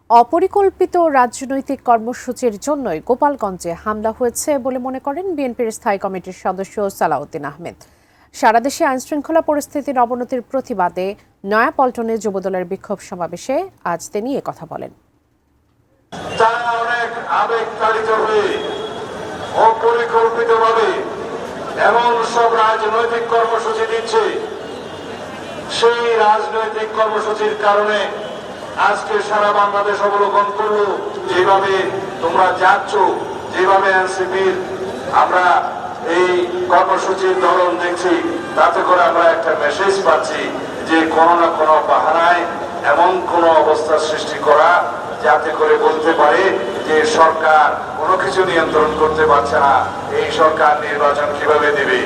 অপরিকল্পিত রাজনৈতিক কর্মসূচির জন্যই গোপালগঞ্জে হামলা হয়েছে বলে মনে করেন বিএনপির স্থায়ী কমিটির সদস্য সালাউদ্দিন আহমেদ। সারা দেশে আইনশৃঙ্খলা পরিস্থিতির অবনতির প্রতিবাদে নয়াপল্টনে যুবদলের বিক্ষোভ সমাবেশে আজ তিনি কথা বলেন। তারা অনেক আবেগতাড়িত হয়ে অপরিকল্পিতভাবে এমন সব রাজনৈতিক কর্মসূচি দিচ্ছে, সেই রাজনৈতিক কর্মসূচির কারণে আজকে সারা বাংলাদেশ অবলোকন করলো যেভাবে তোমরা যাচ্ছ, যেভাবে এনসিপির আমরা এই কর্মসূচির ধরন দেখছি, তাতে করে আমরা একটা মেসেজ পাচ্ছি যে কোনো না কোনো বাহানায় এমন কোনো অবস্থার সৃষ্টি করা যাতে করে বলতে পারে যে সরকার কোনো কিছু নিয়ন্ত্রণ করতে পারছে না, এই সরকার নির্বাচন কিভাবে দেবে।